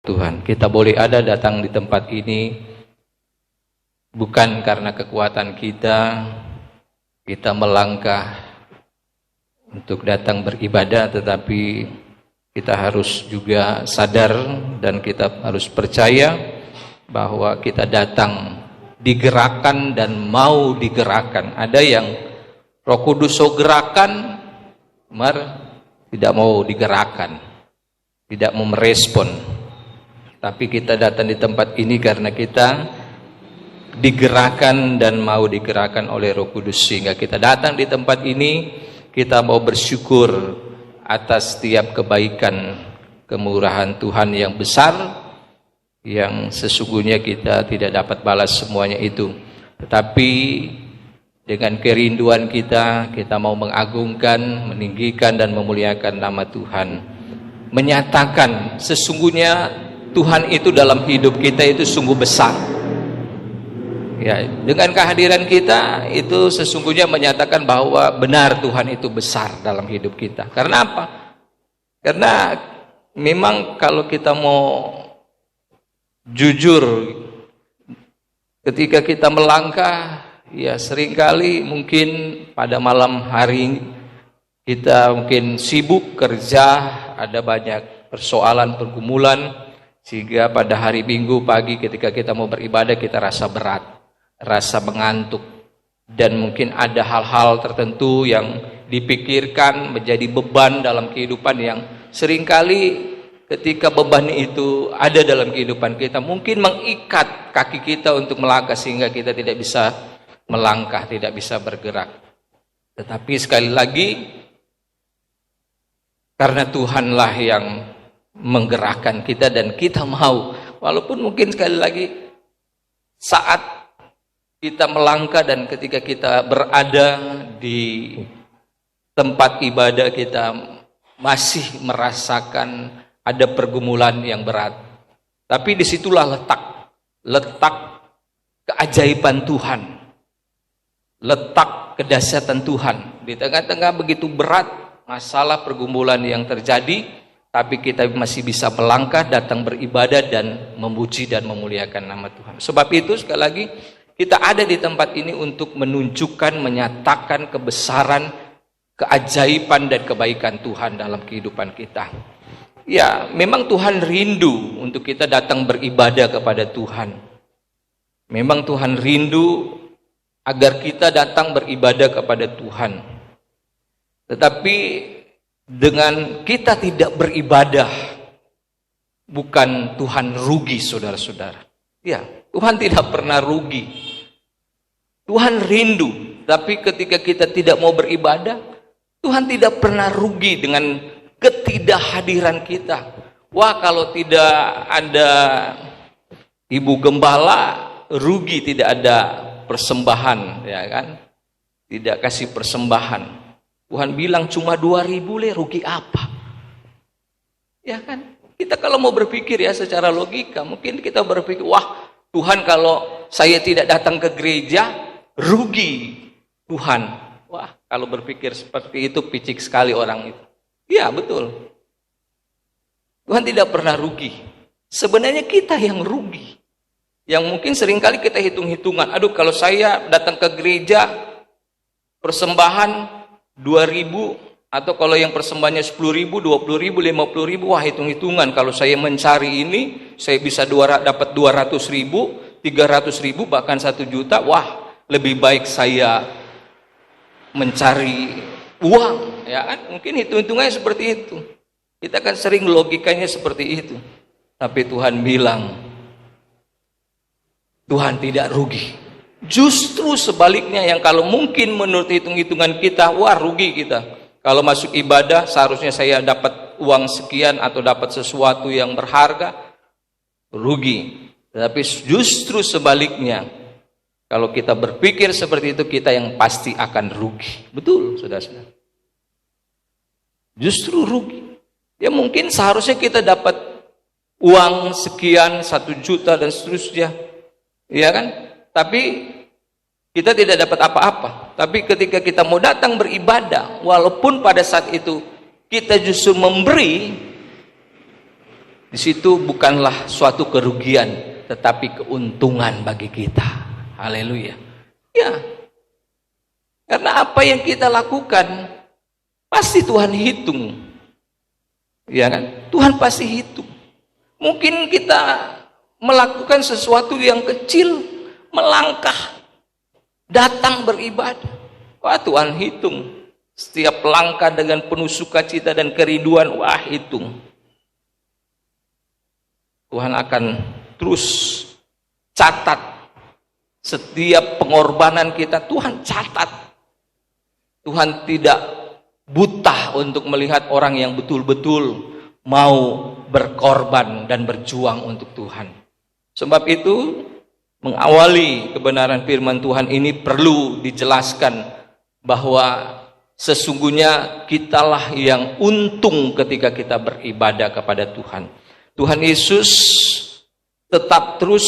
Tuhan. Kita boleh ada datang di tempat ini bukan karena kekuatan kita melangkah untuk datang beribadah, tetapi kita harus juga sadar dan kita harus percaya bahwa kita datang digerakkan dan mau digerakkan. Ada yang Roh Kudus so gerakan, tidak mau digerakkan, tidak mau merespon. Tapi kita datang di tempat ini karena kita digerakkan dan mau digerakkan oleh Roh Kudus. Sehingga kita datang di tempat ini, kita mau bersyukur atas setiap kebaikan, kemurahan Tuhan yang besar, yang sesungguhnya kita tidak dapat balas semuanya itu. Tetapi dengan kerinduan kita mau mengagungkan, meninggikan dan memuliakan nama Tuhan. Menyatakan sesungguhnya Tuhan itu dalam hidup kita itu sungguh besar. Ya, dengan kehadiran kita itu sesungguhnya menyatakan bahwa benar Tuhan itu besar dalam hidup kita. Karena apa? Karena memang kalau kita mau jujur, ketika kita melangkah, ya seringkali mungkin pada malam hari kita mungkin sibuk kerja, ada banyak persoalan, pergumulan, sehingga pada hari Minggu pagi ketika kita mau beribadah kita rasa berat, rasa mengantuk, dan mungkin ada hal-hal tertentu yang dipikirkan menjadi beban dalam kehidupan yang seringkali ketika beban itu ada dalam kehidupan kita mungkin mengikat kaki kita untuk melangkah sehingga kita tidak bisa melangkah, tidak bisa bergerak. Tetapi sekali lagi, karena Tuhanlah yang menggerakkan kita dan kita mau, walaupun mungkin sekali lagi saat kita melangkah dan ketika kita berada di tempat ibadah kita masih merasakan ada pergumulan yang berat. Tapi disitulah letak keajaiban Tuhan, letak kedahsyatan Tuhan. Di tengah-tengah begitu berat masalah pergumulan yang terjadi, tapi kita masih bisa melangkah, datang beribadah dan memuji dan memuliakan nama Tuhan. Sebab itu sekali lagi kita ada di tempat ini untuk menunjukkan, menyatakan kebesaran, keajaiban dan kebaikan Tuhan dalam kehidupan kita. Ya, memang Tuhan rindu untuk kita datang beribadah kepada Tuhan. Memang Tuhan rindu agar kita datang beribadah kepada Tuhan. Tetapi dengan kita tidak beribadah, bukan Tuhan rugi, saudara-saudara. Ya, Tuhan tidak pernah rugi. Tuhan rindu, tapi ketika kita tidak mau beribadah, Tuhan tidak pernah rugi dengan ketidakhadiran kita. Wah, kalau tidak ada ibu gembala, rugi tidak ada persembahan, ya kan? Tidak kasih persembahan. Tuhan bilang cuma 2.000 le, rugi apa? Ya kan? Kita kalau mau berpikir ya secara logika, mungkin kita berpikir, wah Tuhan kalau saya tidak datang ke gereja, rugi Tuhan. Wah, kalau berpikir seperti itu picik sekali orang itu. Ya betul. Tuhan tidak pernah rugi. Sebenarnya kita yang rugi. Yang mungkin seringkali kita hitung-hitungan. Aduh, kalau saya datang ke gereja persembahan 2.000, atau kalau yang persembahannya 10.000, 20.000, 50.000, wah hitung-hitungan. Kalau saya mencari ini, saya bisa dapat 200.000, 300.000, bahkan 1 juta. Wah, lebih baik saya mencari uang, ya kan? Mungkin hitung-hitungannya seperti itu. Kita kan sering logikanya seperti itu. Tapi Tuhan bilang, Tuhan tidak rugi. Justru sebaliknya, yang kalau mungkin menurut hitung-hitungan kita, wah rugi kita. Kalau masuk ibadah seharusnya saya dapat uang sekian atau dapat sesuatu yang berharga, rugi. Tapi justru sebaliknya, kalau kita berpikir seperti itu, kita yang pasti akan rugi. Betul, saudara-saudara. Justru rugi. Ya mungkin seharusnya kita dapat uang sekian, 1 juta dan seterusnya. Ya kan? Tapi kita tidak dapat apa-apa. Tapi ketika kita mau datang beribadah, walaupun pada saat itu kita justru memberi, Di situ bukanlah suatu kerugian, tetapi keuntungan bagi kita. Haleluya. Ya. Karena apa yang kita lakukan pasti Tuhan hitung. Ya kan? Tuhan pasti hitung. Mungkin kita melakukan sesuatu yang kecil, melangkah, datang beribadah. Wah, Tuhan hitung. Setiap langkah dengan penuh sukacita dan kerinduan, wah hitung. Tuhan akan terus catat setiap pengorbanan kita. Tuhan catat. Tuhan tidak buta untuk melihat orang yang betul-betul mau berkorban dan berjuang untuk Tuhan. Sebab itu, mengawali kebenaran firman Tuhan ini perlu dijelaskan bahwa sesungguhnya kitalah yang untung ketika kita beribadah kepada Tuhan. Tuhan Yesus tetap terus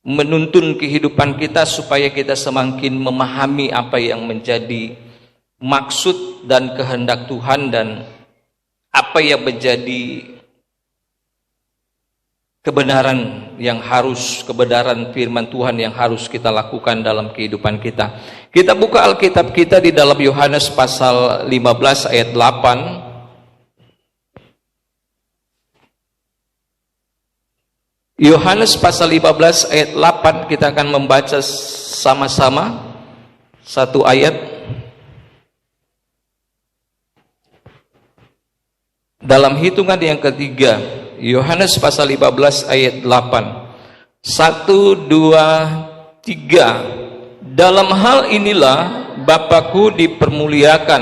menuntun kehidupan kita supaya kita semakin memahami apa yang menjadi maksud dan kehendak Tuhan dan apa yang menjadi kebenaran firman Tuhan yang harus kita lakukan dalam kehidupan kita. Kita buka Alkitab kita di dalam Yohanes pasal 15 ayat 8. Yohanes pasal 15 ayat 8, kita akan membaca sama-sama satu ayat. Dalam hitungan yang ketiga, Yohanes pasal 15 ayat 8. 1, 2, 3. Dalam hal inilah Bapa-Ku dipermuliakan,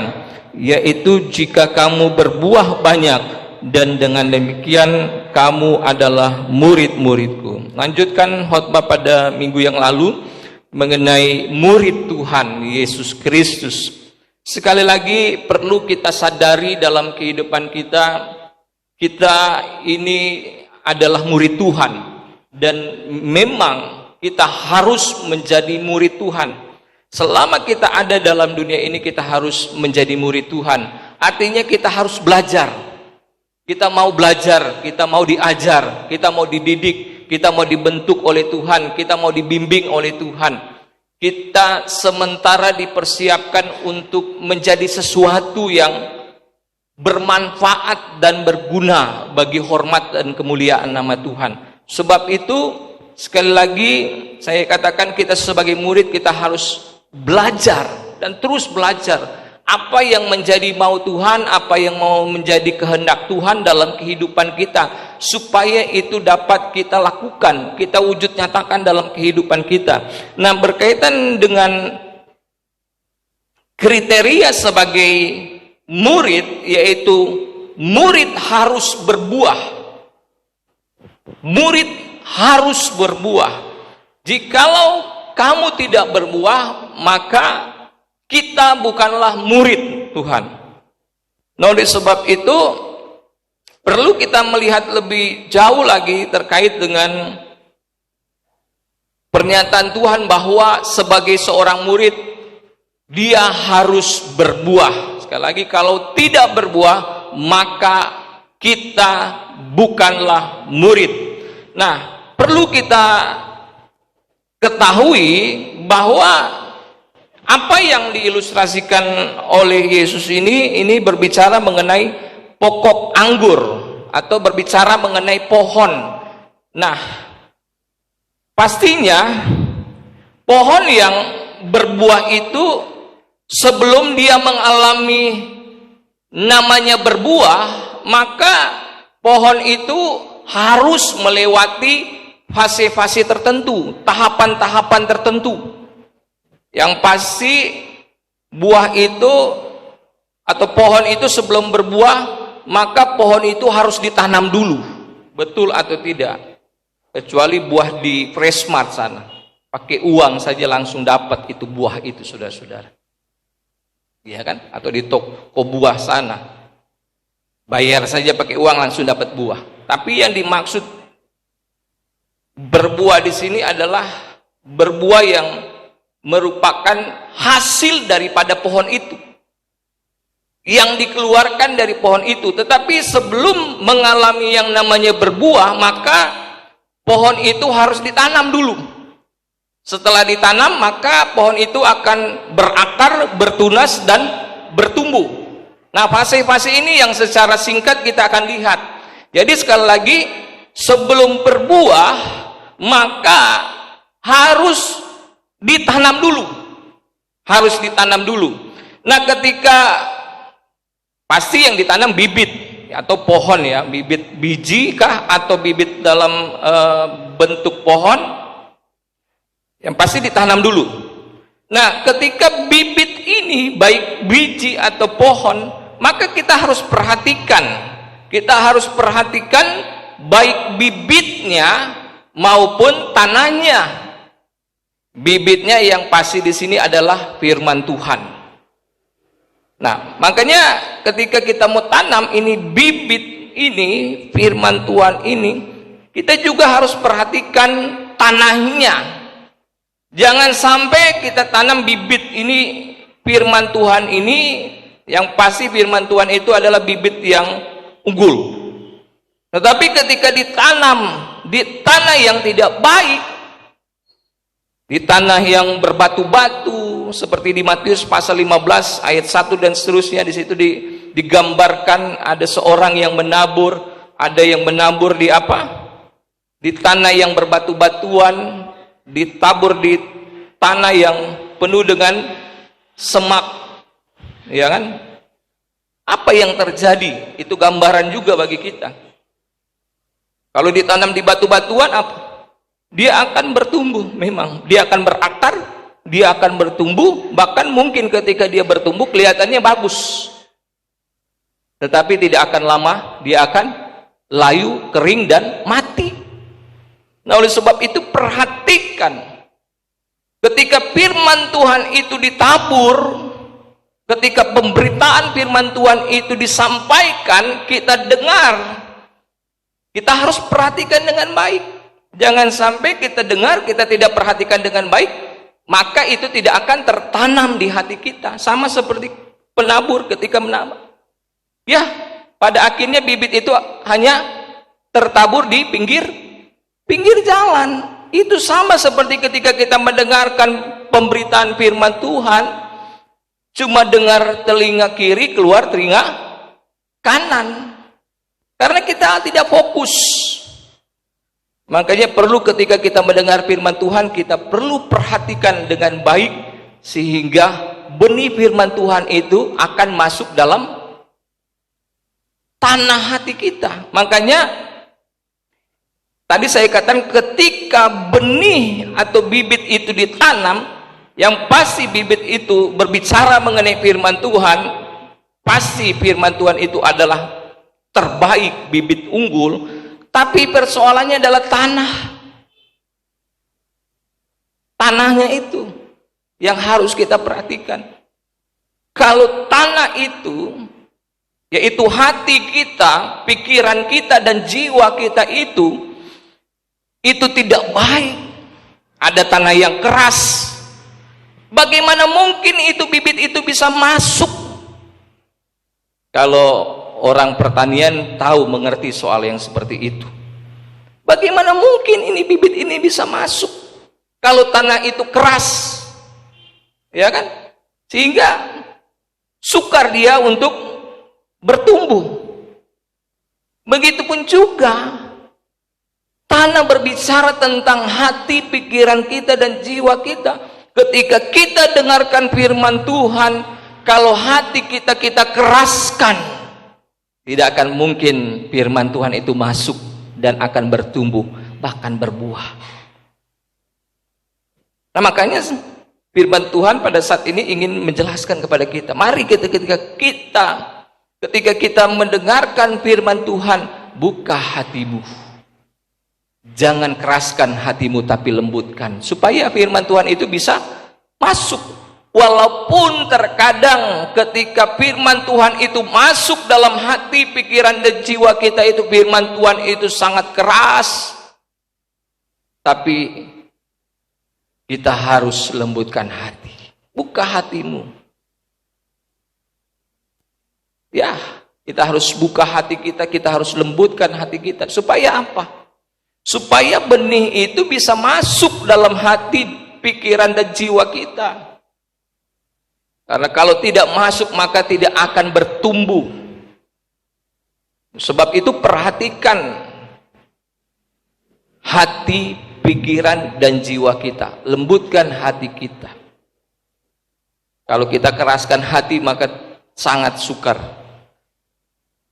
yaitu jika kamu berbuah banyak, dan dengan demikian kamu adalah murid-muridku. Lanjutkan khotbah pada minggu yang lalu mengenai murid Tuhan Yesus Kristus. Sekali lagi perlu kita sadari dalam kehidupan kita, kita ini adalah murid Tuhan. Dan memang kita harus menjadi murid Tuhan. Selama kita ada dalam dunia ini, kita harus menjadi murid Tuhan. Artinya kita harus belajar. Kita mau belajar, kita mau diajar, kita mau dididik, kita mau dibentuk oleh Tuhan, kita mau dibimbing oleh Tuhan. Kita sementara dipersiapkan untuk menjadi sesuatu yang bermanfaat dan berguna bagi hormat dan kemuliaan nama Tuhan. Sebab itu, sekali lagi saya katakan, kita sebagai murid kita harus belajar dan terus belajar. Apa yang menjadi mau Tuhan, apa yang mau menjadi kehendak Tuhan dalam kehidupan kita, supaya itu dapat kita lakukan, kita wujud nyatakan dalam kehidupan kita. Nah, berkaitan dengan kriteria sebagai murid, yaitu murid harus berbuah. Murid harus berbuah. Jikalau kamu tidak berbuah, maka kita bukanlah murid Tuhan. Nah, oleh sebab itu perlu kita melihat lebih jauh lagi terkait dengan pernyataan Tuhan bahwa sebagai seorang murid dia harus berbuah. Sekali lagi, kalau tidak berbuah maka kita bukanlah murid. Nah, perlu kita ketahui bahwa apa yang diilustrasikan oleh Yesus ini berbicara mengenai pokok anggur atau berbicara mengenai pohon. Nah, pastinya pohon yang berbuah itu sebelum dia mengalami namanya berbuah, maka pohon itu harus melewati fase-fase tertentu, tahapan-tahapan tertentu. Yang pasti buah itu atau pohon itu sebelum berbuah, maka pohon itu harus ditanam dulu. Betul atau tidak? Kecuali buah di Freshmart sana, pakai uang saja langsung dapat itu buah itu, saudara-saudara. Iya kan? Atau di toko buah sana, bayar saja pakai uang langsung dapat buah. Tapi yang dimaksud berbuah di sini adalah berbuah yang merupakan hasil daripada pohon itu. yang dikeluarkan dari pohon itu. Tetapi sebelum mengalami yang namanya berbuah, maka pohon itu harus ditanam dulu. Setelah ditanam, maka pohon itu akan berakar, bertunas, dan bertumbuh. Nah, fase-fase ini yang secara singkat kita akan lihat. Jadi sekali lagi, sebelum berbuah, maka harus ditanam dulu. Harus ditanam dulu. Nah, ketika pasti yang ditanam bibit atau pohon ya, bibit biji kah atau bibit dalam bentuk pohon, yang pasti ditanam dulu. Nah, ketika bibit ini baik biji atau pohon, maka kita harus perhatikan. Kita harus perhatikan baik bibitnya maupun tanahnya. Bibitnya yang pasti di sini adalah firman Tuhan. Nah, makanya ketika kita mau tanam ini bibit ini, firman Tuhan ini, kita juga harus perhatikan tanahnya. Jangan sampai kita tanam bibit ini, firman Tuhan ini, yang pasti firman Tuhan itu adalah bibit yang unggul. Tetapi ketika ditanam di tanah yang tidak baik, di tanah yang berbatu-batu, seperti di Matius pasal 15 ayat 1 dan seterusnya, di situ digambarkan ada seorang yang menabur, ada yang menabur di apa? Di tanah yang berbatu-batuan, ditabur di tanah yang penuh dengan semak, ya kan? Apa yang terjadi? Itu gambaran juga bagi kita. Kalau ditanam di batu-batuan, apa? Dia akan bertumbuh, memang dia akan berakar, dia akan bertumbuh, bahkan mungkin ketika dia bertumbuh kelihatannya bagus, tetapi tidak akan lama dia akan layu, kering, dan mati. Nah, oleh sebab itu perhatikan ketika firman Tuhan itu ditabur, ketika pemberitaan firman Tuhan itu disampaikan, kita dengar, kita harus perhatikan dengan baik. Jangan sampai kita dengar, kita tidak perhatikan dengan baik, maka itu tidak akan tertanam di hati kita. Sama seperti penabur ketika menabur. Ya, pada akhirnya bibit itu hanya tertabur di pinggir jalan. Itu sama seperti ketika kita mendengarkan pemberitaan firman Tuhan, cuma dengar telinga kiri, keluar telinga kanan. Karena kita tidak fokus. Makanya perlu ketika kita mendengar firman Tuhan, kita perlu perhatikan dengan baik, sehingga benih firman Tuhan itu akan masuk dalam tanah hati kita. Makanya tadi saya katakan ketika benih atau bibit itu ditanam, yang pasti bibit itu berbicara mengenai firman Tuhan, pasti firman Tuhan itu adalah terbaik, bibit unggul. Tapi persoalannya adalah tanahnya itu yang harus kita perhatikan. Kalau tanah itu, yaitu hati kita, pikiran kita, dan jiwa kita itu tidak baik, ada tanah yang keras, bagaimana mungkin itu bibit itu bisa masuk? Kalau orang pertanian tahu mengerti soal yang seperti itu. Bagaimana mungkin ini bibit ini bisa masuk kalau tanah itu keras, ya kan? Sehingga sukar dia untuk bertumbuh. Begitupun juga tanah berbicara tentang hati, pikiran kita, dan jiwa kita. Ketika kita dengarkan firman Tuhan, kalau hati kita keraskan, tidak akan mungkin firman Tuhan itu masuk dan akan bertumbuh, bahkan berbuah. Nah, makanya firman Tuhan pada saat ini ingin menjelaskan kepada kita, mari ketika kita mendengarkan firman Tuhan, buka hatimu. Jangan keraskan hatimu, tapi lembutkan, supaya firman Tuhan itu bisa masuk. Walaupun terkadang ketika firman Tuhan itu masuk dalam hati, pikiran, dan jiwa kita, itu firman Tuhan itu sangat keras, tapi kita harus lembutkan hati. Buka hatimu. Ya, kita harus buka hati kita harus lembutkan hati kita. Supaya apa? Supaya benih itu bisa masuk dalam hati, pikiran dan jiwa kita. Karena kalau tidak masuk maka tidak akan bertumbuh. Sebab itu perhatikan hati, pikiran dan jiwa kita. Lembutkan hati kita. Kalau kita keraskan hati maka sangat sukar.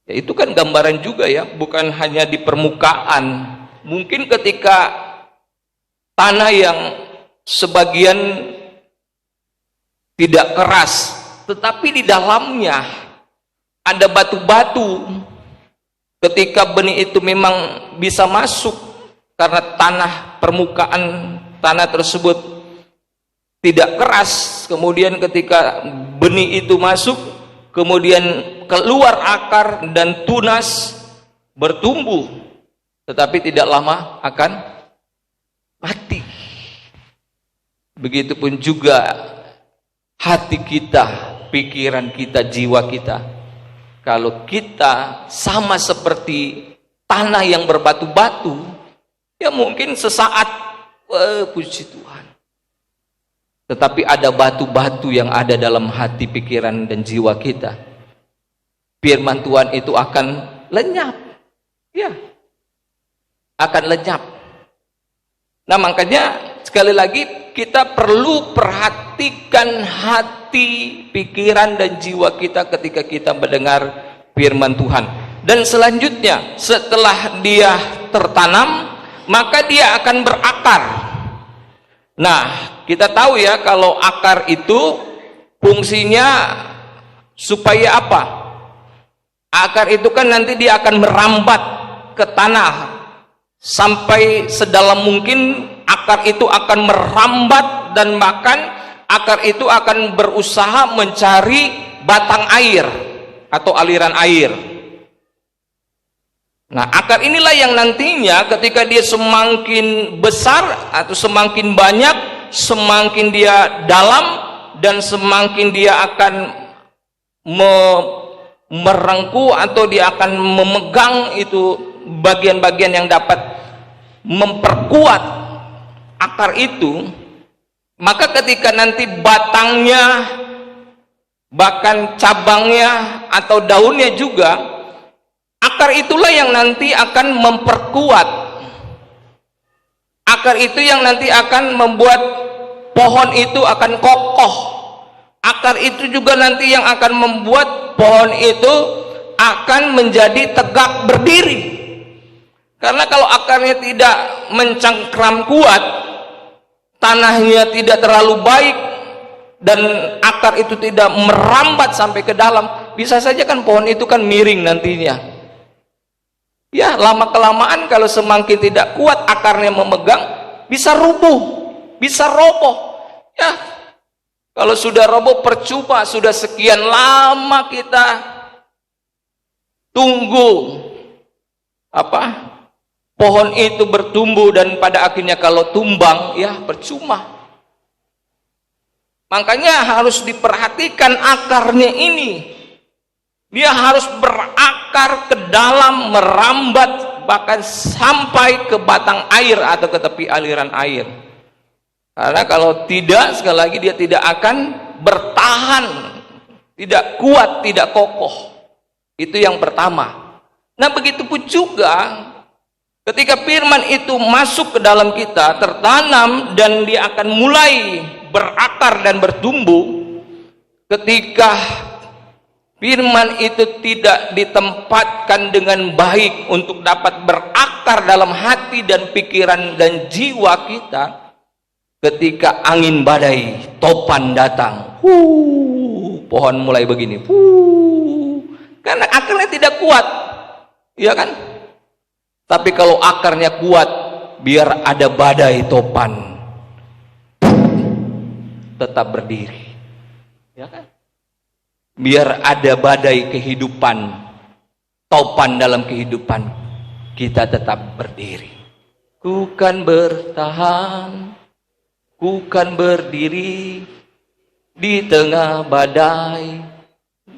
Ya, itu kan gambaran juga ya, bukan hanya di permukaan. Mungkin ketika tanah yang sebagian tidak keras, tetapi di dalamnya ada batu-batu. Ketika benih itu memang bisa masuk, karena permukaan tanah tersebut tidak keras, kemudian ketika benih itu masuk, kemudian keluar akar dan tunas, bertumbuh, tetapi tidak lama akan mati. Begitupun juga hati kita, pikiran kita, jiwa kita. Kalau kita sama seperti tanah yang berbatu-batu, ya mungkin sesaat, puji Tuhan. Tetapi ada batu-batu yang ada dalam hati, pikiran dan jiwa kita. Firman Tuhan itu akan lenyap. Ya, akan lenyap. Nah, makanya sekali lagi kita perlu perhatikan hati, pikiran dan jiwa kita ketika kita mendengar firman Tuhan. Dan selanjutnya, setelah dia tertanam, maka dia akan berakar. Nah, kita tahu ya, kalau akar itu fungsinya supaya apa? Akar itu kan nanti dia akan merambat ke tanah sampai sedalam mungkin. Akar itu akan merambat dan bahkan akar itu akan berusaha mencari batang air atau aliran air. Nah, akar inilah yang nantinya ketika dia semakin besar atau semakin banyak, semakin dia dalam dan semakin dia akan merengkuh atau dia akan memegang itu bagian-bagian yang dapat memperkuat akar itu, maka ketika nanti batangnya, bahkan cabangnya atau daunnya juga, akar itulah yang nanti akan memperkuat. Akar itu yang nanti akan membuat pohon itu akan kokoh. Akar itu juga nanti yang akan membuat pohon itu akan menjadi tegak berdiri. Karena kalau akarnya tidak mencengkram kuat, tanahnya tidak terlalu baik, dan akar itu tidak merambat sampai ke dalam, bisa saja kan pohon itu kan miring nantinya. Ya, lama-kelamaan kalau semakin tidak kuat akarnya memegang, bisa rubuh, bisa roboh. Ya, kalau sudah roboh percuma, sudah sekian lama kita tunggu pohon itu bertumbuh, dan pada akhirnya kalau tumbang, ya percuma. Makanya harus diperhatikan akarnya ini. Dia harus berakar ke dalam, merambat bahkan sampai ke batang air atau ke tepi aliran air. Karena kalau tidak, sekali lagi dia tidak akan bertahan, tidak kuat, tidak kokoh. Itu yang pertama. Nah, begitu pun juga ketika firman itu masuk ke dalam kita, tertanam, dan dia akan mulai berakar dan bertumbuh. Ketika firman itu tidak ditempatkan dengan baik untuk dapat berakar dalam hati dan pikiran dan jiwa kita, ketika angin badai, topan datang, pohon mulai begini, karena akarnya tidak kuat, ya kan? Tapi kalau akarnya kuat, biar ada badai topan, tetap berdiri, ya kan? Biar ada badai kehidupan, topan dalam kehidupan, kita tetap berdiri. Ku kan bertahan, ku kan berdiri di tengah badai,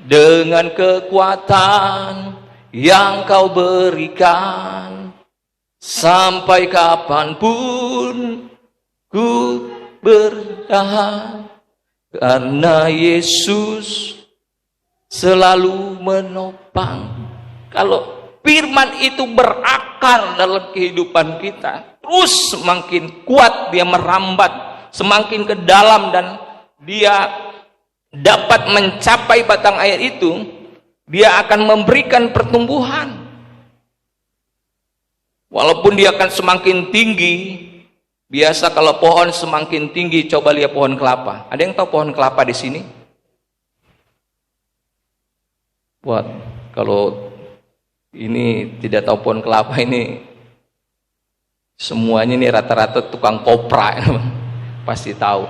dengan kekuatan yang kau berikan, sampai kapanpun ku bertahan, karena Yesus selalu menopang. Kalau firman itu berakar dalam kehidupan kita, terus semakin kuat dia merambat, semakin ke dalam, dan dia dapat mencapai batang air itu, dia akan memberikan pertumbuhan. Walaupun dia akan semakin tinggi. Biasa kalau pohon semakin tinggi, coba lihat pohon kelapa. Ada yang tahu pohon kelapa di sini? Buat kalau ini tidak tahu pohon kelapa ini, semuanya ini rata-rata tukang kopra, pasti tahu.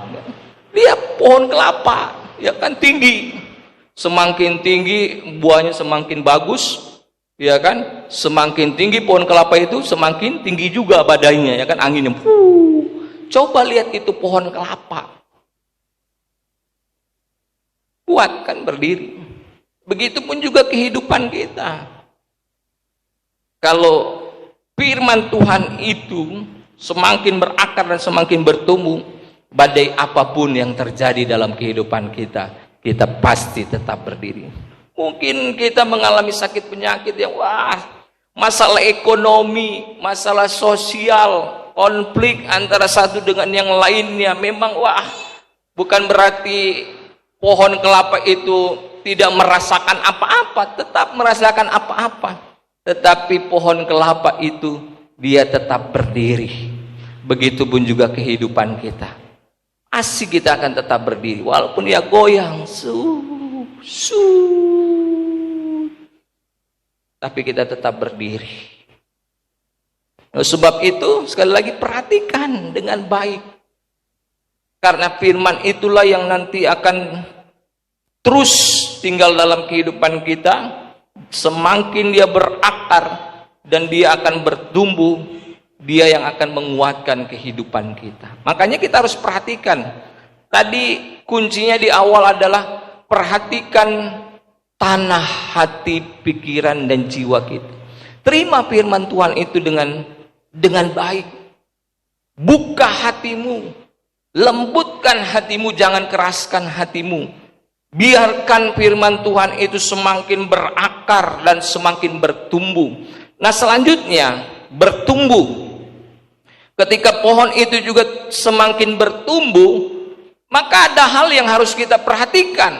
Lihat pohon kelapa, ya kan tinggi, semakin tinggi buahnya semakin bagus, ya kan? Semakin tinggi pohon kelapa itu semakin tinggi juga badainya, ya kan, anginnya. Coba lihat itu pohon kelapa, kuat kan berdiri. Begitupun juga kehidupan kita. Kalau firman Tuhan itu semakin berakar dan semakin bertumbuh, badai apapun yang terjadi dalam kehidupan kita, kita pasti tetap berdiri. Mungkin kita mengalami sakit penyakit yang masalah ekonomi, masalah sosial, konflik antara satu dengan yang lainnya. Memang bukan berarti pohon kelapa itu tidak merasakan apa-apa, tetap merasakan apa-apa. Tetapi pohon kelapa itu dia tetap berdiri. Begitupun juga kehidupan kita. Asik kita akan tetap berdiri walaupun ya goyang, tapi kita tetap berdiri. Sebab itu sekali lagi perhatikan dengan baik, karena firman itulah yang nanti akan terus tinggal dalam kehidupan kita. Semakin dia berakar dan dia akan bertumbuh, dia yang akan menguatkan kehidupan kita. Makanya kita harus perhatikan. Tadi kuncinya di awal adalah perhatikan tanah hati, pikiran, dan jiwa kita. Terima firman Tuhan itu dengan baik. Buka hatimu, lembutkan hatimu, jangan keraskan hatimu. Biarkan firman Tuhan itu semakin berakar dan semakin bertumbuh. Nah, selanjutnya bertumbuh. Ketika pohon itu juga semakin bertumbuh, maka ada hal yang harus kita perhatikan.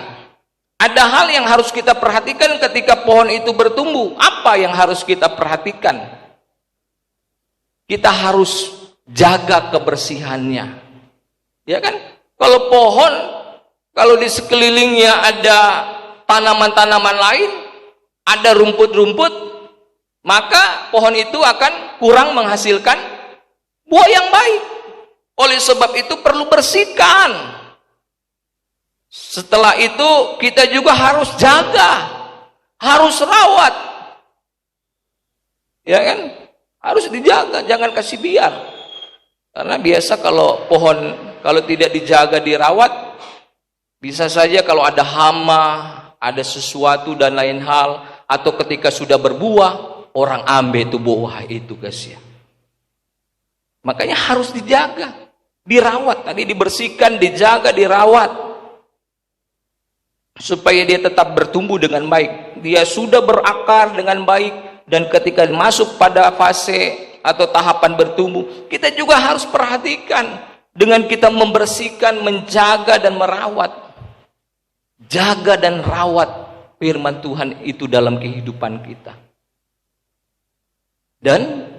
Ada hal yang harus kita perhatikan ketika pohon itu bertumbuh. Apa yang harus kita perhatikan? Kita harus jaga kebersihannya. Ya kan? Kalau pohon, kalau di sekelilingnya ada tanaman-tanaman lain, ada rumput-rumput, maka pohon itu akan kurang menghasilkan buah yang baik. Oleh sebab itu perlu bersihkan. Setelah itu kita juga harus jaga, harus rawat. Ya kan? Harus dijaga, jangan kasih biar. Karena biasa kalau pohon kalau tidak dijaga, dirawat, bisa saja kalau ada hama, ada sesuatu dan lain hal, atau ketika sudah berbuah, orang ambil itu buah itu, guys ya. Makanya harus dijaga, dirawat, tadi dibersihkan, dijaga, dirawat, supaya dia tetap bertumbuh dengan baik. Dia sudah berakar dengan baik, dan ketika masuk pada fase atau tahapan bertumbuh, kita juga harus perhatikan dengan kita membersihkan, menjaga dan merawat. Jaga dan rawat firman Tuhan itu dalam kehidupan kita. Dan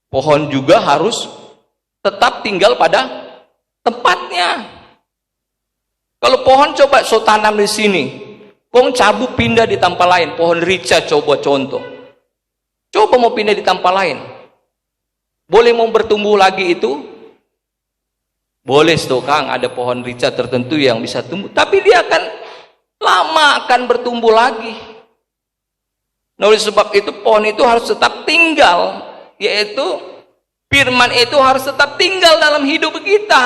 pohon juga harus tetap tinggal pada tempatnya. Kalau pohon coba so tanam di sini, kong cabut pindah di tempat lain, pohon rica coba contoh. Coba mau pindah di tempat lain. Boleh mau bertumbuh lagi itu? Boleh, Kang, ada pohon rica tertentu yang bisa tumbuh, tapi dia akan lama akan bertumbuh lagi. Nah, oleh sebab itu pohon itu harus tetap tinggal, yaitu firman itu harus tetap tinggal dalam hidup kita.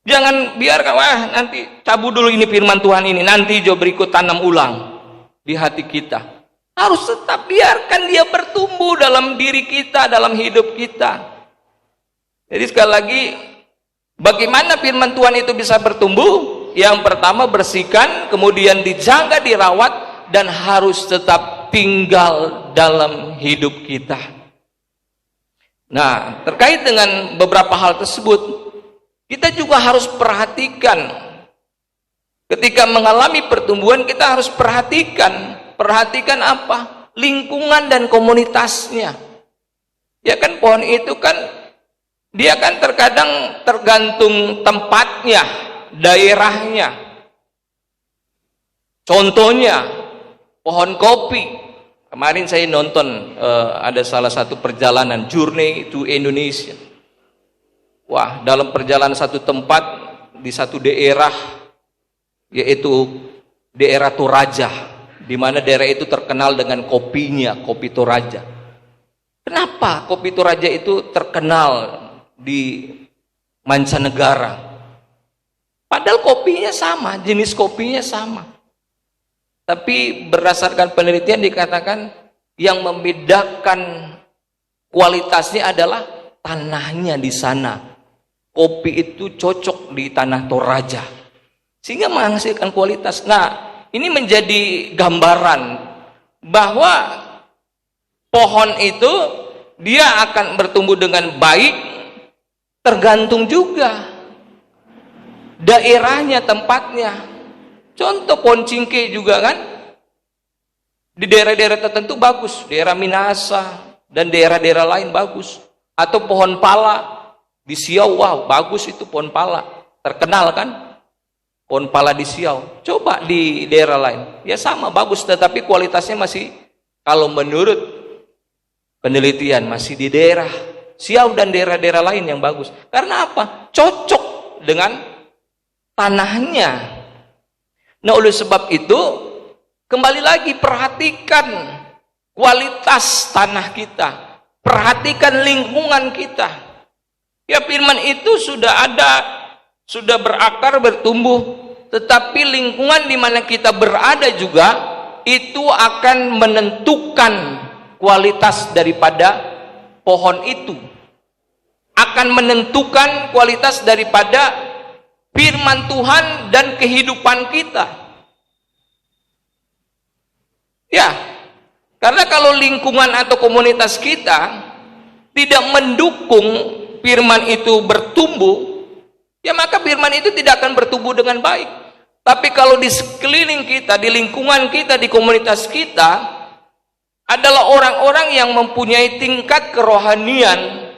Jangan biarkan, wah nanti cabut dulu ini firman Tuhan ini, nanti jo berikut tanam ulang di hati kita. Harus tetap biarkan dia bertumbuh dalam diri kita, dalam hidup kita. Jadi sekali lagi, bagaimana firman Tuhan itu bisa bertumbuh? Yang pertama bersihkan, kemudian dijaga, dirawat, dan harus tetap tinggal dalam hidup kita. Nah, terkait dengan beberapa hal tersebut, kita juga harus perhatikan. Ketika mengalami pertumbuhan, kita harus perhatikan. Perhatikan apa? Lingkungan dan komunitasnya. Ya kan, pohon itu kan, dia kan terkadang tergantung tempatnya, daerahnya. Contohnya, pohon kopi. Kemarin saya nonton ada salah satu perjalanan Journey to Indonesia. Wah, dalam perjalanan satu tempat di satu daerah, yaitu daerah Toraja, di mana daerah itu terkenal dengan kopinya, kopi Toraja. Kenapa kopi Toraja itu terkenal di mancanegara? Padahal kopinya sama, jenis kopinya sama. Tapi berdasarkan penelitian dikatakan yang membedakan kualitasnya adalah tanahnya di sana. Kopi itu cocok di tanah Toraja, sehingga menghasilkan kualitas. Nah, ini menjadi gambaran bahwa pohon itu dia akan bertumbuh dengan baik, tergantung juga daerahnya, tempatnya. Contoh pohon cingkeh juga kan, di daerah-daerah tertentu bagus, daerah Minahasa dan daerah-daerah lain bagus. Atau pohon pala di Siau, wow bagus itu pohon pala, terkenal kan pohon pala di Siau. Coba di daerah lain, ya sama bagus, tetapi kualitasnya masih, kalau menurut penelitian, masih di daerah Siau dan daerah-daerah lain yang bagus. Karena apa? Cocok dengan tanahnya. Nah, oleh sebab itu kembali lagi, perhatikan kualitas tanah kita, perhatikan lingkungan kita. Ya, firman itu sudah ada, sudah berakar, bertumbuh, tetapi lingkungan di mana kita berada juga itu akan menentukan kualitas daripada pohon itu, akan menentukan kualitas daripada firman Tuhan dan kehidupan kita. Ya, karena kalau lingkungan atau komunitas kita tidak mendukung firman itu bertumbuh, ya maka firman itu tidak akan bertumbuh dengan baik. Tapi kalau di sekeliling kita, di lingkungan kita, di komunitas kita adalah orang-orang yang mempunyai tingkat kerohanian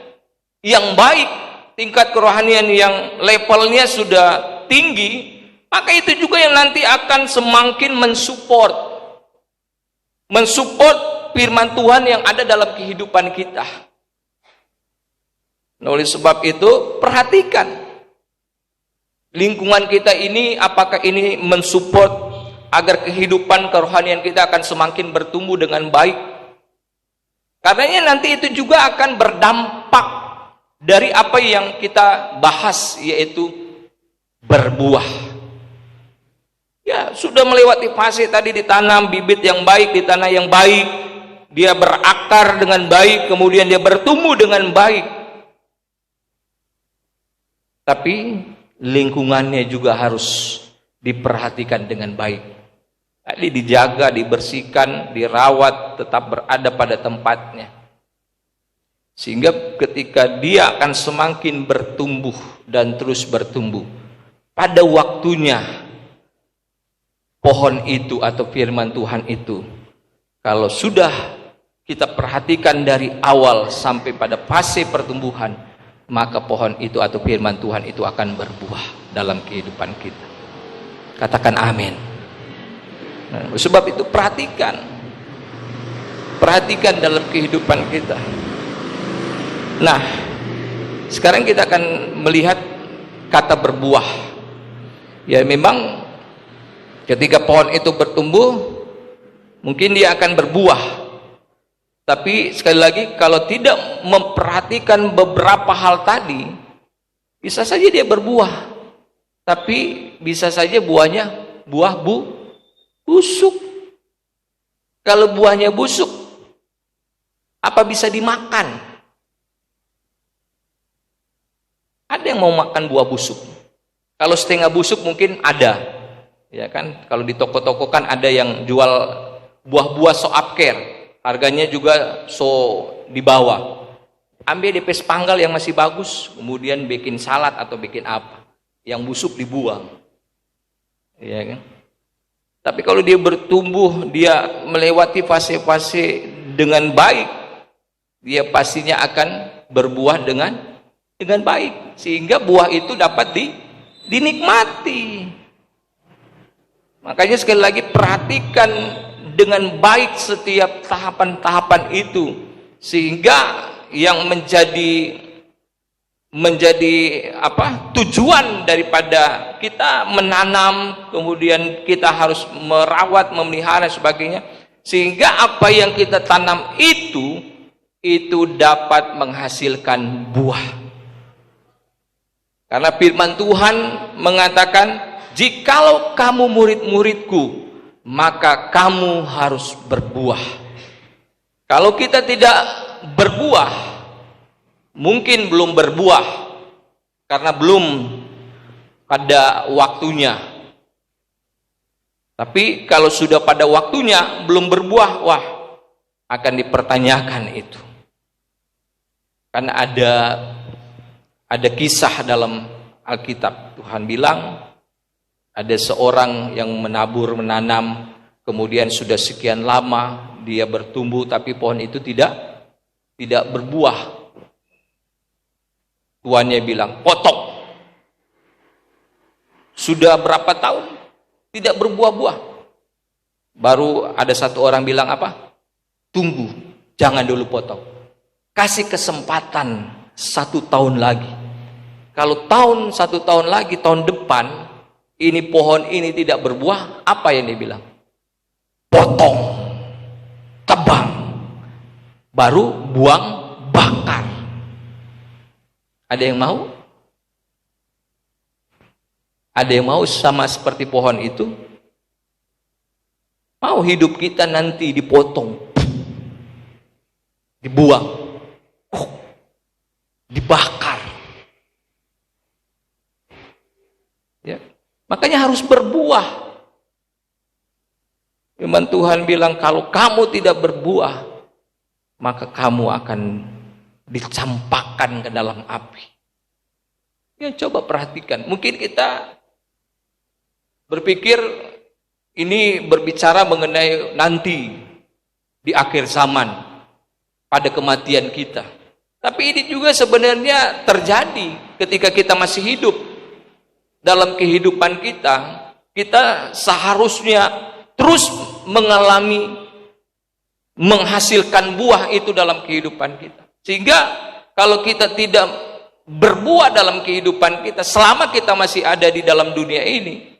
yang baik, tingkat kerohanian yang levelnya sudah tinggi, maka itu juga yang nanti akan semakin mensupport firman Tuhan yang ada dalam kehidupan kita. Nah, oleh sebab itu perhatikan lingkungan kita ini, apakah ini mensupport agar kehidupan kerohanian kita akan semakin bertumbuh dengan baik. Karenanya nanti itu juga akan berdampak dari apa yang kita bahas, yaitu berbuah. Ya, sudah melewati fase tadi ditanam bibit yang baik di tanah yang baik, dia berakar dengan baik, kemudian dia bertumbuh dengan baik. Tapi lingkungannya juga harus diperhatikan dengan baik. Tadi dijaga, dibersihkan, dirawat, tetap berada pada tempatnya. Sehingga ketika dia akan semakin bertumbuh dan terus bertumbuh, pada waktunya pohon itu atau firman Tuhan itu, kalau sudah kita perhatikan dari awal sampai pada fase pertumbuhan, maka pohon itu atau firman Tuhan itu akan berbuah dalam kehidupan kita. Katakan amin. Nah, sebab itu perhatikan dalam kehidupan kita. Nah, sekarang kita akan melihat kata berbuah. Ya, memang ketika pohon itu bertumbuh, mungkin dia akan berbuah. Tapi sekali lagi, kalau tidak memperhatikan beberapa hal tadi, bisa saja dia berbuah, Tapi bisa saja buahnya busuk. Kalau buahnya busuk, apa bisa dimakan? Ada yang mau makan buah busuk? Kalau setengah busuk mungkin ada, ya kan? Kalau di toko-toko kan ada yang jual buah-buah so upker, harganya juga so di bawah. Ambil DP sepanggal yang masih bagus, kemudian bikin salad atau bikin apa. Yang busuk dibuang, ya kan? Tapi kalau dia bertumbuh, dia melewati fase-fase dengan baik, dia pastinya akan berbuah dengan baik, sehingga buah itu dapat dinikmati. Makanya sekali lagi perhatikan dengan baik setiap tahapan-tahapan itu, sehingga yang menjadi tujuan daripada kita menanam, kemudian kita harus merawat, memelihara sebagainya, sehingga apa yang kita tanam itu dapat menghasilkan buah. Karena firman Tuhan mengatakan, jikalau kamu murid-muridku, maka kamu harus berbuah. Kalau kita tidak berbuah, mungkin belum berbuah karena belum pada waktunya. Tapi kalau sudah pada waktunya belum berbuah, wah, akan dipertanyakan itu. Karena ada kisah dalam Alkitab. Tuhan bilang ada seorang yang menanam, kemudian sudah sekian lama dia bertumbuh tapi pohon itu tidak berbuah. Tuannya bilang, potong. Sudah berapa tahun tidak berbuah-buah. Baru ada satu orang bilang apa? Tunggu, jangan dulu potong. Kasih kesempatan 1 tahun lagi. Kalau 1 tahun lagi, tahun depan, ini pohon ini tidak berbuah, apa yang dia bilang? Potong, tebang, baru buang, bakar. Ada yang mau? Ada yang mau sama seperti pohon itu? Mau hidup kita nanti dipotong, dibuang, dibakar. Ya. Makanya harus berbuah. Firman Tuhan bilang, kalau kamu tidak berbuah, maka kamu akan dicampakkan ke dalam api. Ya, coba perhatikan. Mungkin kita berpikir ini berbicara mengenai nanti di akhir zaman, pada kematian kita. Tapi ini juga sebenarnya terjadi ketika kita masih hidup. Dalam kehidupan kita seharusnya terus mengalami, menghasilkan buah itu dalam kehidupan kita. Sehingga kalau kita tidak berbuah dalam kehidupan kita, selama kita masih ada di dalam dunia ini,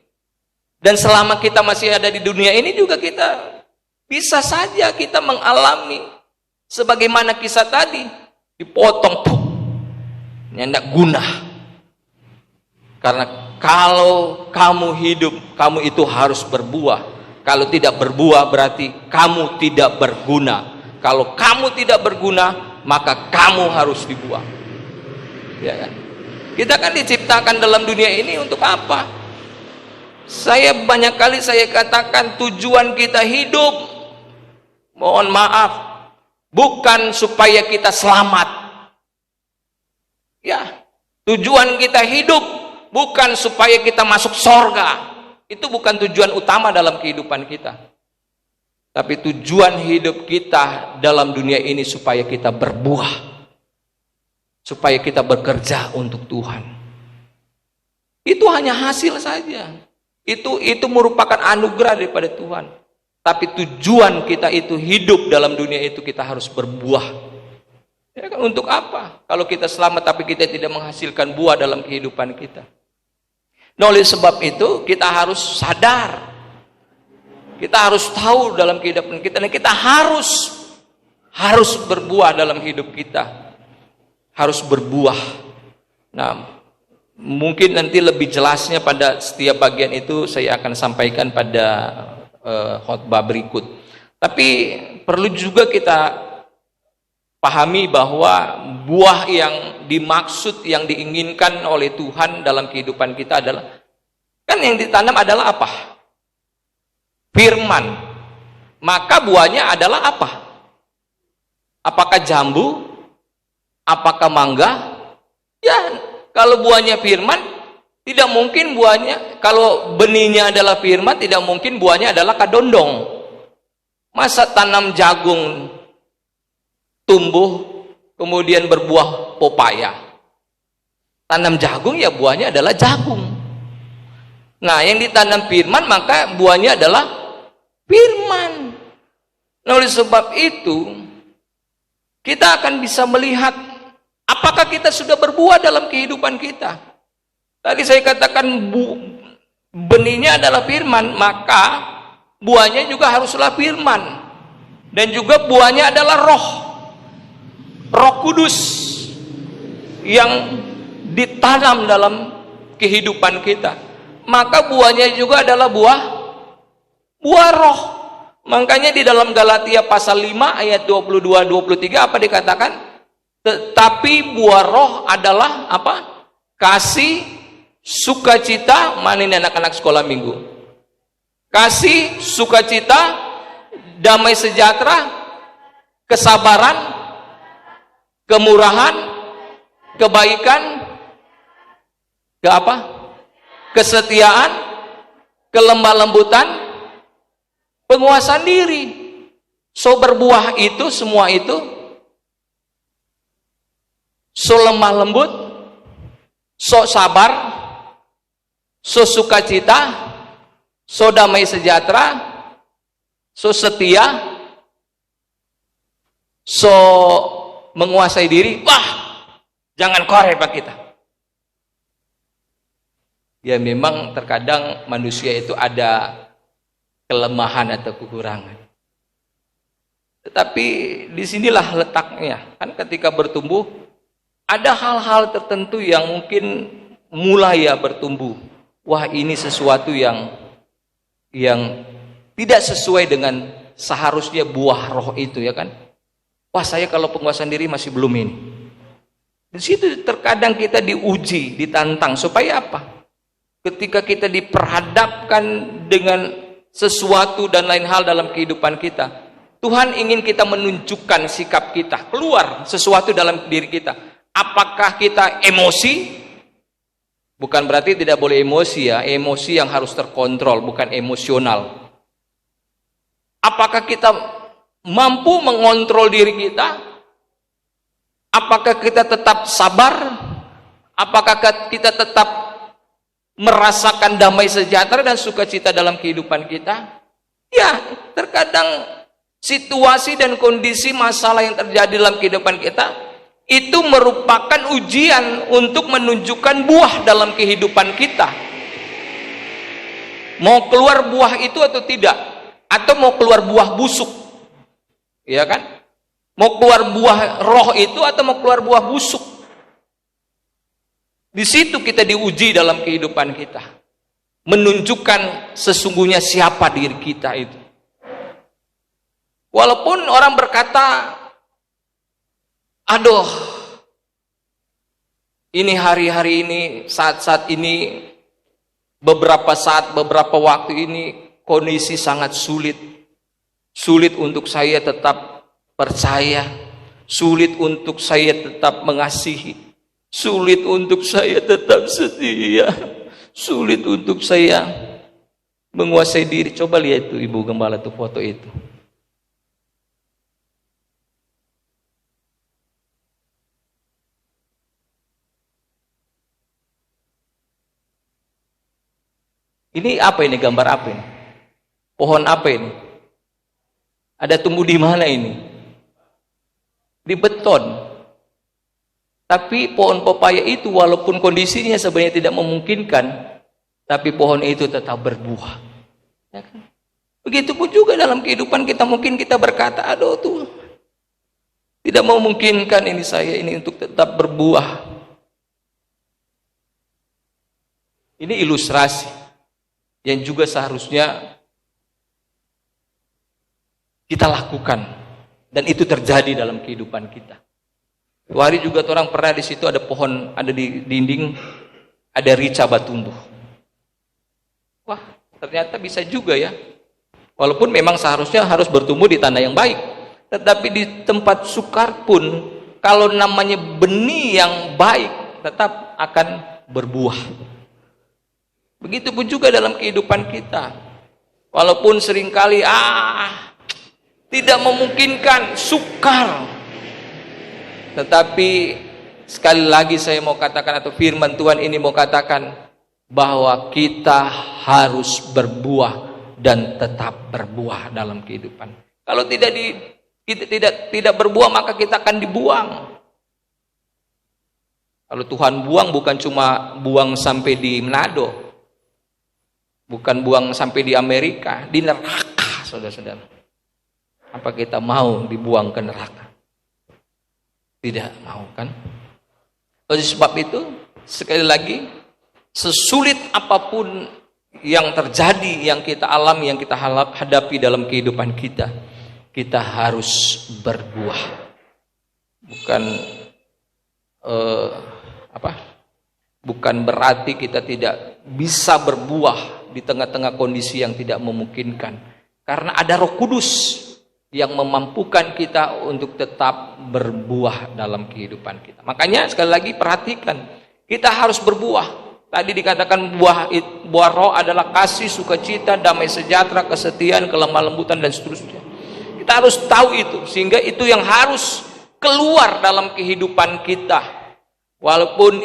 dan selama kita masih ada di dunia ini juga kita bisa saja kita mengalami sebagaimana kisah tadi, dipotong, nggak guna. Karena kalau kamu hidup, kamu itu harus berbuah. Kalau tidak berbuah berarti kamu tidak berguna. Kalau kamu tidak berguna, maka kamu harus dibuang. Ya kan? Kita kan diciptakan dalam dunia ini untuk apa? Banyak kali saya katakan tujuan kita hidup, mohon maaf, bukan supaya kita selamat. Ya, tujuan kita hidup bukan supaya kita masuk surga. Itu bukan tujuan utama dalam kehidupan kita. Tapi tujuan hidup kita dalam dunia ini supaya kita berbuah. Supaya kita bekerja untuk Tuhan. Itu hanya hasil saja. Itu merupakan anugerah daripada Tuhan. Tapi tujuan kita itu hidup dalam dunia itu kita harus berbuah. Ya kan, untuk apa? Kalau kita selamat tapi kita tidak menghasilkan buah dalam kehidupan kita. Nah, oleh sebab itu kita harus sadar. Kita harus tahu dalam kehidupan kita, dan kita harus berbuah dalam hidup kita. Harus berbuah. Nah, Mungkin nanti lebih jelasnya pada setiap bagian itu saya akan sampaikan pada khotbah berikut. Tapi perlu juga kita pahami bahwa buah yang dimaksud, yang diinginkan oleh Tuhan dalam kehidupan kita adalah, kan yang ditanam adalah apa? Firman. Maka buahnya adalah apa? Apakah jambu? Apakah mangga? Ya, kalau buahnya firman, tidak mungkin buahnya, kalau benihnya adalah firman, tidak mungkin buahnya adalah kadondong. Masa tanam jagung tumbuh kemudian berbuah popaya? Tanam jagung ya buahnya adalah jagung. Nah, yang ditanam firman maka buahnya adalah firman. Nah, oleh sebab itu kita akan bisa melihat apakah kita sudah berbuah dalam kehidupan kita. Tadi saya katakan benihnya adalah firman, maka buahnya juga haruslah firman. Dan juga buahnya adalah Roh Kudus yang ditanam dalam kehidupan kita. Maka buahnya juga adalah buah roh. Makanya di dalam Galatia pasal 5 ayat 22-23 apa dikatakan? Tetapi buah roh adalah apa? Kasih, sukacita. Mana ini anak-anak sekolah minggu? Kasih, sukacita, damai sejahtera, kesabaran, kemurahan, kebaikan, kesetiaan, kelemah lembutan, penguasaan diri. So berbuah itu, semua itu, so lemah lembut, so sabar, so sukacita, so damai sejahtera, so setia, so menguasai diri. Wah, jangan korek Pak kita. Ya memang terkadang manusia itu ada kelemahan atau kekurangan. Tetapi disinilah letaknya. Kan ketika bertumbuh, ada hal-hal tertentu yang mungkin mulai ya bertumbuh. Wah, ini sesuatu yang tidak sesuai dengan seharusnya buah roh itu, ya kan? Wah, saya kalau penguasaan diri masih belum ini. Di situ terkadang kita diuji, ditantang supaya apa? Ketika kita diperhadapkan dengan sesuatu dan lain hal dalam kehidupan kita, Tuhan ingin kita menunjukkan sikap kita, keluar sesuatu dalam diri kita. Apakah kita emosi? Bukan berarti tidak boleh emosi ya, emosi yang harus terkontrol, bukan emosional. Apakah kita mampu mengontrol diri kita? Apakah kita tetap sabar? Apakah kita tetap merasakan damai sejahtera dan sukacita dalam kehidupan kita? Ya, terkadang situasi dan kondisi masalah yang terjadi dalam kehidupan kita itu merupakan ujian untuk menunjukkan buah dalam kehidupan kita. Mau keluar buah itu atau tidak? Atau mau keluar buah busuk? Ya kan? Mau keluar buah roh itu atau mau keluar buah busuk? Di situ kita diuji dalam kehidupan kita, menunjukkan sesungguhnya siapa diri kita itu. Walaupun orang berkata, aduh, ini hari-hari ini, saat-saat ini, beberapa saat, beberapa waktu ini, kondisi sangat sulit. Sulit untuk saya tetap percaya, sulit untuk saya tetap mengasihi, sulit untuk saya tetap setia, sulit untuk saya menguasai diri. Coba lihat itu Ibu Gembala, tuh foto itu. Ini apa ini, gambar apa ini? Pohon apa ini? Ada tumbuh di mana ini? Di beton. Tapi pohon pepaya itu walaupun kondisinya sebenarnya tidak memungkinkan, tapi pohon itu tetap berbuah. Ya kan? Begitupun juga dalam kehidupan kita, mungkin kita berkata, aduh tuh, tidak memungkinkan ini saya ini untuk tetap berbuah. Ini ilustrasi yang juga seharusnya kita lakukan, dan itu terjadi dalam kehidupan kita. Suatu hari juga orang pernah di situ ada pohon, ada di dinding, ada rica batumbuh. Wah, ternyata bisa juga ya. Walaupun memang seharusnya harus bertumbuh di tanah yang baik, tetapi di tempat sukar pun, kalau namanya benih yang baik, tetap akan berbuah. Begitupun juga dalam kehidupan kita. Walaupun seringkali tidak memungkinkan, sukar. Tetapi sekali lagi saya mau katakan, atau firman Tuhan ini mau katakan, bahwa kita harus berbuah dan tetap berbuah dalam kehidupan. Kalau tidak berbuah, maka kita akan dibuang. Kalau Tuhan buang, bukan cuma buang sampai di Manado, bukan buang sampai di Amerika, di neraka, saudara-saudara. Apa kita mau dibuang ke neraka? Tidak mau, kan? Oleh sebab itu, sekali lagi, sesulit apapun yang terjadi, yang kita alami, yang kita hadapi dalam kehidupan kita, kita harus berbuah. Bukan berarti kita tidak bisa berbuah di tengah-tengah kondisi yang tidak memungkinkan. Karena ada Roh Kudus yang memampukan kita untuk tetap berbuah dalam kehidupan kita. Makanya sekali lagi perhatikan, kita harus berbuah. Tadi dikatakan buah roh adalah kasih, sukacita, damai sejahtera, kesetiaan, kelemah lembutan, dan seterusnya. Kita harus tahu itu, sehingga itu yang harus keluar dalam kehidupan kita. Walaupun